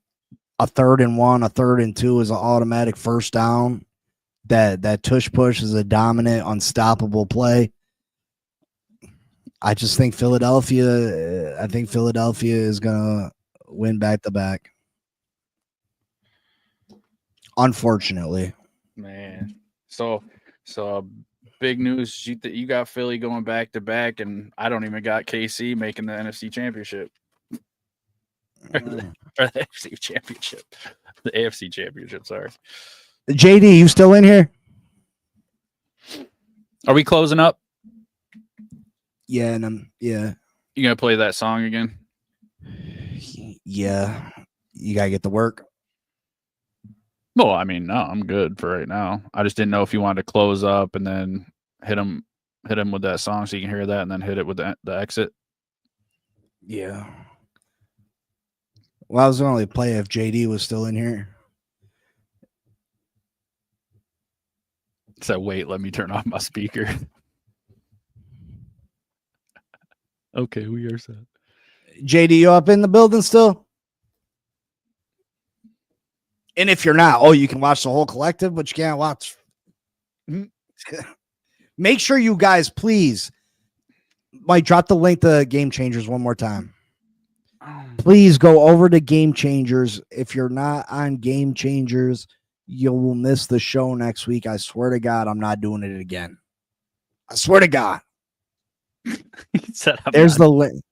B: a 3rd and 1, a 3rd and 2 is an automatic first down. That tush push is a dominant, unstoppable play. I just think Philadelphia is gonna win back to back. Unfortunately,
A: man. So big news. You got Philly going back to back, and I don't even got KC making the NFC Championship. Or the AFC Championship. The AFC Championship, sorry.
B: JD, you still in here?
A: Are we closing up?
B: Yeah, and yeah.
A: You gonna play that song again?
B: Yeah. You gotta get to work.
A: Well, I mean, no, I'm good for right now. I just didn't know if you wanted to close up and then hit him with that song so you can hear that, and then hit it with the exit.
B: Yeah. Well, I was going to play if JD was still in here.
A: So wait, let me turn off my speaker. Okay, we are set.
B: JD, you up in the building still? And if you're not, you can watch the whole collective, but you can't watch. Make sure you guys, please, Mike, drop the link to Game Changers one more time. Please go over to Game Changers. If you're not on Game Changers, you will miss the show next week. I swear to God, I'm not doing it again. I swear to God. There's the link.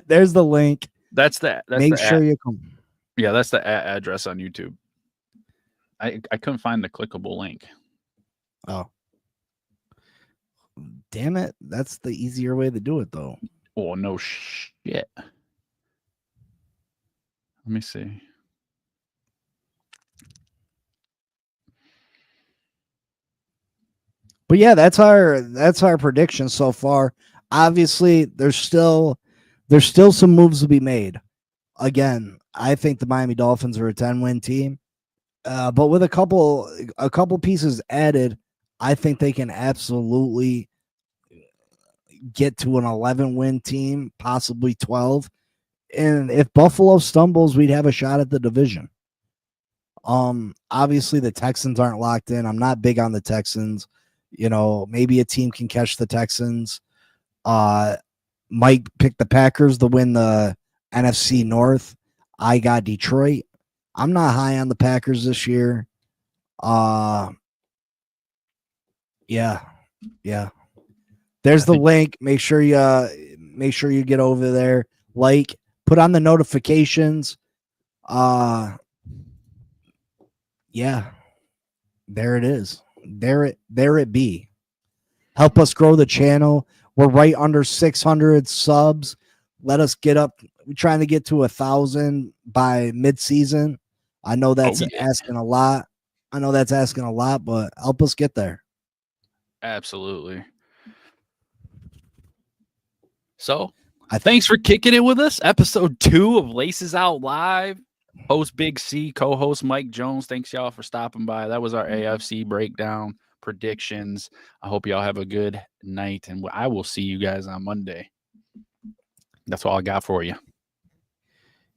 B: There's the link.
A: That's that.
B: Make sure you come.
A: Yeah, that's the address on YouTube. I couldn't find the clickable link.
B: Oh. Damn it. That's the easier way to do it, though.
A: Oh, no shit. Let me see.
B: But yeah, that's our prediction so far. Obviously, there's still some moves to be made. Again, I think the Miami Dolphins are a 10-win team. But with a couple pieces added, I think they can absolutely get to an 11-win team, possibly 12. And if Buffalo stumbles, we'd have a shot at the division. Obviously the Texans aren't locked in. I'm not big on the Texans. You know, maybe a team can catch the Texans. Mike picked the Packers to win the NFC North. I got Detroit. I'm not high on the Packers this year. Yeah. There's the link. Make sure you get over there. Like, put on the notifications. Yeah. There it is. There it be. Help us grow the channel. We're right under 600 subs. Let us get up. We're trying to get to 1,000 by mid-season. I know that's asking a lot. But help us get there.
A: Absolutely. So, thanks for kicking it with us. Episode 2 of Laces Out Live. Host Big C, co-host Mike Jones. Thanks y'all for stopping by. That was our AFC breakdown predictions. I hope y'all have a good night, and I will see you guys on Monday. That's all I got for you.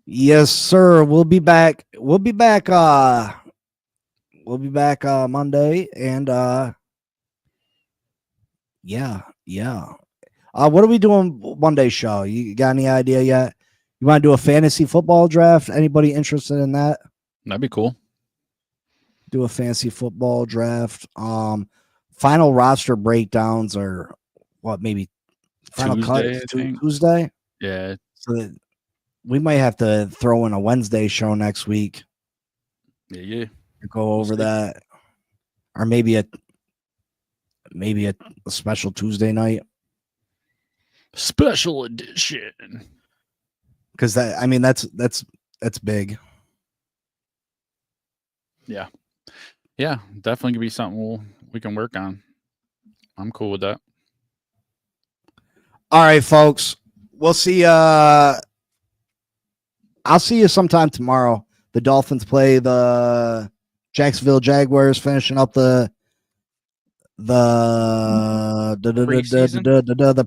B: Yes, sir. We'll be back. We'll be back Monday, and yeah. What are we doing Monday show? You got any idea yet? You want to do a fantasy football draft? Anybody interested in that?
A: That'd be cool.
B: Do a fantasy football draft. Final roster breakdowns are what, maybe final
A: Tuesday,
B: cut Tuesday?
A: Yeah.
B: So we might have to throw in a Wednesday show next week.
A: Yeah.
B: To go over that. Or maybe a special Tuesday night.
A: Special edition.
B: Because that's big.
A: Yeah. Yeah, definitely could be something we can work on. I'm cool with that.
B: All right, folks. We'll see. I'll see you sometime tomorrow. The Dolphins play the Jacksonville Jaguars, finishing up the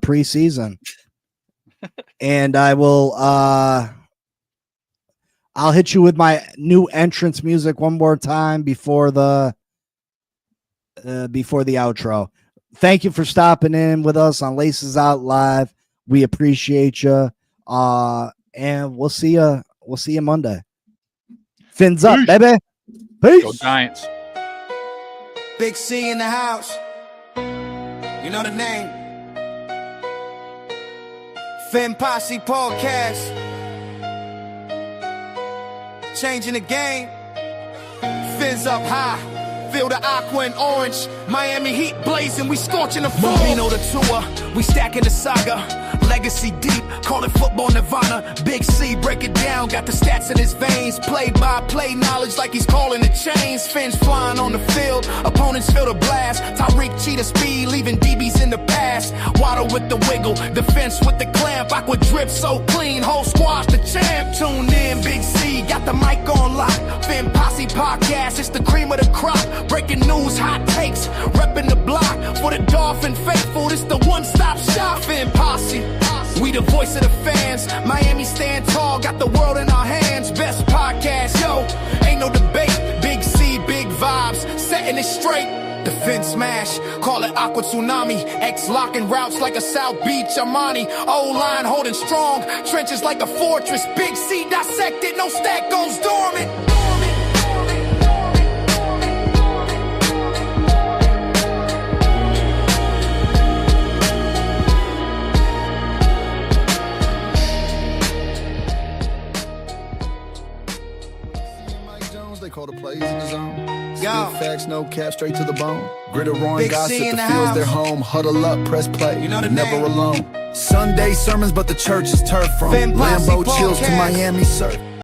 B: preseason. And I will I'll hit you with my new entrance music one more time before the outro. Thank you for stopping in with us on Laces Out Live. We appreciate you. And we'll see you Monday. Fins up, baby. Peace.
A: Go Giants.
C: Big C in the house. You know the name. Fin Posse Podcast. Changing the game. Fins up high. Feel the aqua and orange. Miami Heat blazing. We scorching the floor. You know the tour. We stacking the saga. Legacy deep. Call it football nirvana. Big C, break it down. Got the stats in his veins. Play by play knowledge like he's calling the chains. Fins flying on the field. Opponents feel the blast. Tyreek cheetah speed. Leaving DBs in the past. Waddle with the wiggle. Defense with the clamp. Aqua drip so clean. Whole squash the champ. Tune in. Big C. Got the mic on lock. Fin Posse Podcast. It's the cream of the crop. Breaking news, hot takes, repping the block. For the Dolphin faithful, this the one-stop shop. Fin Posse, we the voice of the fans. Miami stand tall, got the world in our hands. Best podcast, yo, ain't no debate. Big C, big vibes, setting it straight. The Fin smash, call it Aqua Tsunami. X locking routes like a South Beach Armani. O-line holding strong, trenches like a fortress. Big C dissected, no stack goes dormant.
D: Call the plays in the zone. Spit facts, no cap, straight to the bone. Gritter roaring gossip, the field's their home. Huddle up, press play, you're never alone. Sunday sermons, but the church is turf from Lambeau chills to Miami surf.